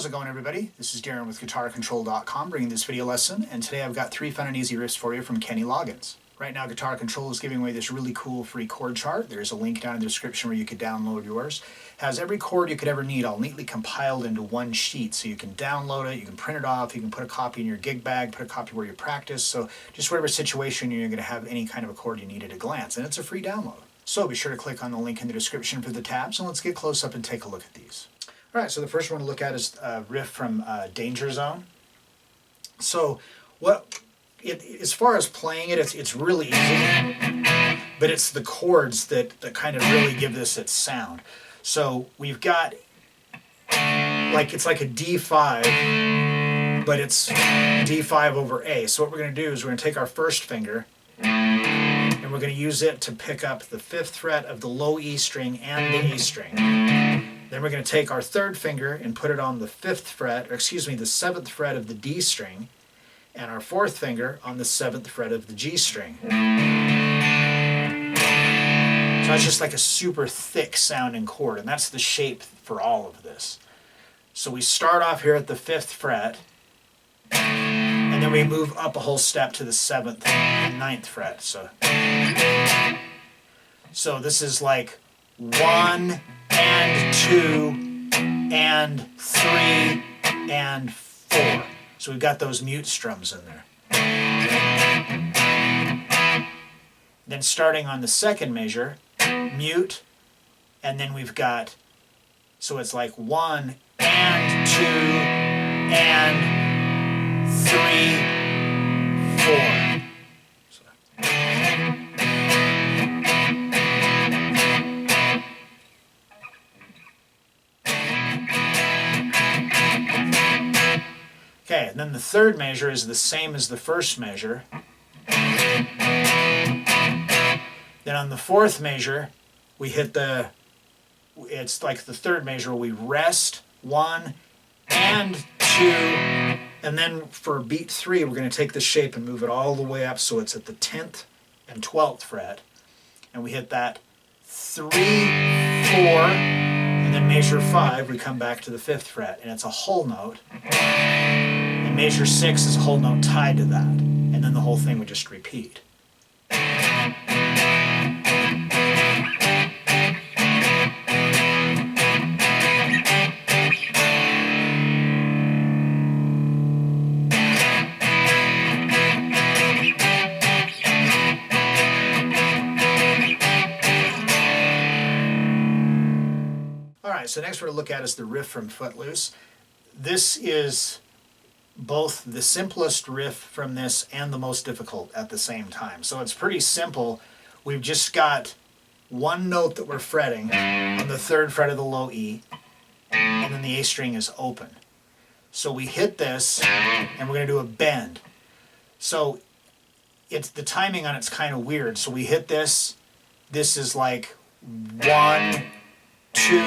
How's it going, everybody? This is Darrin with GuitarControl.com bringing this video lesson, and today I've got 3 fun and easy riffs for you from Kenny Loggins. Right now, Guitar Control is giving away this really cool free chord chart. There's a link down in the description where you could download yours. It has every chord you could ever need all neatly compiled into one sheet, so you can download it, you can print it off, you can put a copy in your gig bag, put a copy where you practice, so just whatever situation you're going to have any kind of a chord you need at a glance, and it's a free download. So be sure to click on the link in the description for the tabs, and let's get close up and take a look at these. All right, so the first one to look at is a riff from Danger Zone. So as far as playing it, it's really easy, but it's the chords that kind of really give this its sound. So we've got, it's like a D5, but it's D5 over A. So what we're going to do is we're going to take our first finger, and we're going to use it to pick up the 5th fret of the low E string and the A string. Then we're going to take our 3rd finger and put it on the 5th fret, or excuse me, the 7th fret of the D string, and our 4th finger on the 7th fret of the G string. So that's just like a super thick sounding chord, and that's the shape for all of this. So we start off here at the 5th fret, and then we move up a whole step to the 7th and 9th fret. So this is like 1 and 2 and 3 and 4. So we've got those mute strums in there. Then starting on the 2nd measure, mute, and then we've got, so it's like 1 and 2 and 3, 4. Okay, and then the 3rd measure is the same as the 1st measure. Then on the 4th measure, we hit it's like the 3rd measure, we rest 1 and 2, and then for beat 3, we're going to take the shape and move it all the way up so it's at the 10th and 12th fret. And we hit that 3, 4, and then measure 5, we come back to the 5th fret, and it's a whole note. And measure 6 is a whole note tied to that, and then the whole thing would just repeat. Alright, so next we're going to look at is the riff from Footloose. This is both the simplest riff from this and the most difficult at the same time. So it's pretty simple. We've just got one note that we're fretting on the 3rd fret of the low E, and then the A string is open. So we hit this, and we're going to do a bend. So the timing on it's kind of weird. So we hit this. This is like 1, 2,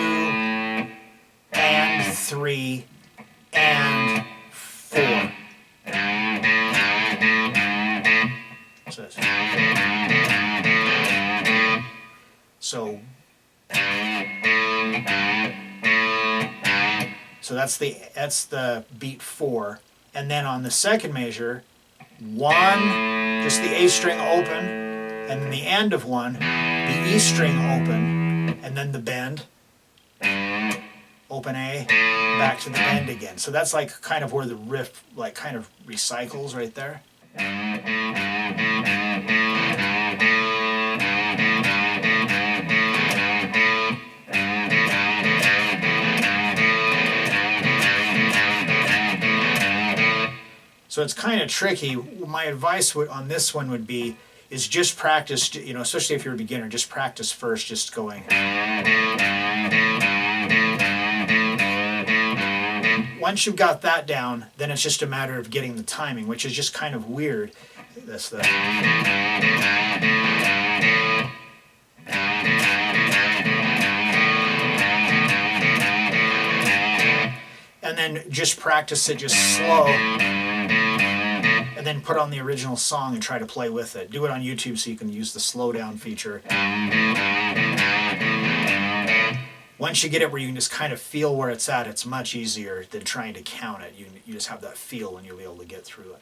and 3, and 4. So that's the beat 4, and then on the 2nd measure, 1, just the A string open, and then the end of 1, the E string open, and then the bend, open A, back to the bend again. So that's like kind of where the riff kind of recycles right there. So it's kind of tricky. My advice on this one would be is just practice, especially if you're a beginner, just practice first, just going. Once you've got that down, then it's just a matter of getting the timing, which is just kind of weird. That's the. And then just practice it just slow, and then put on the original song and try to play with it. Do it on YouTube so you can use the slow down feature. once you get it where you can just kind of feel where it's at, it's much easier than trying to count it. You just have that feel and you'll be able to get through it.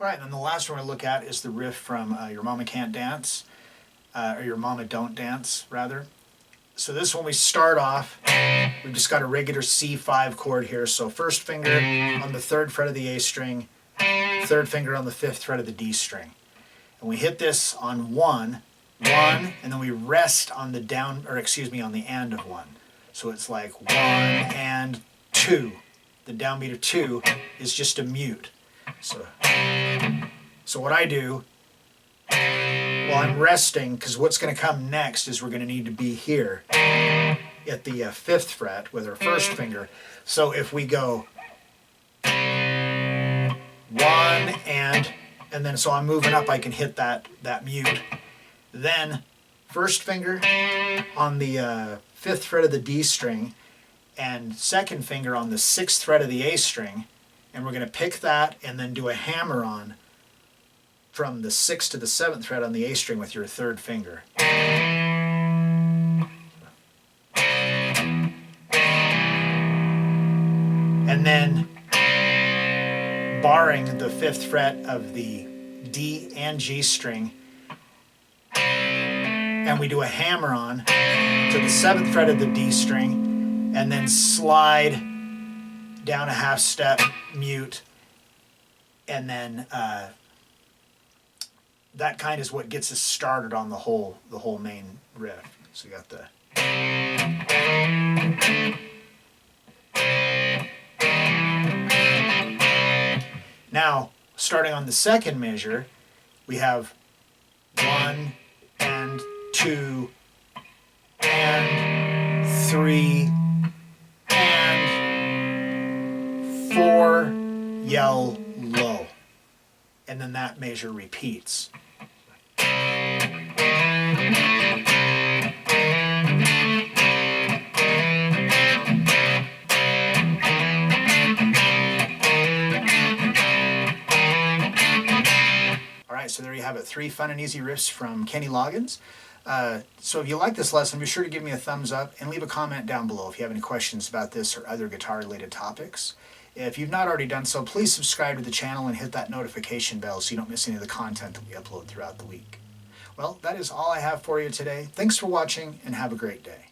All right, and then the last one we're going to look at is the riff from Your Mama Can't Dance, or Your Mama Don't Dance, rather. So this one we start off, we've just got a regular C5 chord here. So first finger on the 3rd fret of the A string, 3rd finger on the 5th fret of the D string. And we hit this on 1, and then we rest on the down, or excuse me, on the and of 1. So it's like 1 and 2. The downbeat of 2 is just a mute. So what I do, while I'm resting, because what's going to come next is we're going to need to be here at the 5th fret with our first finger. So if we go 1 and then so I'm moving up, I can hit that mute. Then first finger on the 5th fret of the D string and 2nd finger on the 6th fret of the A string, and we're going to pick that and then do a hammer on from the 6th to the 7th fret on the A string with your 3rd finger. And then barring the 5th fret of the D and G string, and we do a hammer on to the 7th fret of the D string, and then slide down a half step, mute, and then that kind is what gets us started on the whole main riff. So you got the now starting on the 2nd measure, we have 1 and 2 and 3 and 4, yell low, and then that measure repeats. Alright, so there you have it, 3 fun and easy riffs from Kenny Loggins. So if you like this lesson, be sure to give me a thumbs up and leave a comment down below if you have any questions about this or other guitar-related topics. If you've not already done so, please subscribe to the channel and hit that notification bell so you don't miss any of the content that we upload throughout the week. Well, that is all I have for you today. Thanks for watching and have a great day.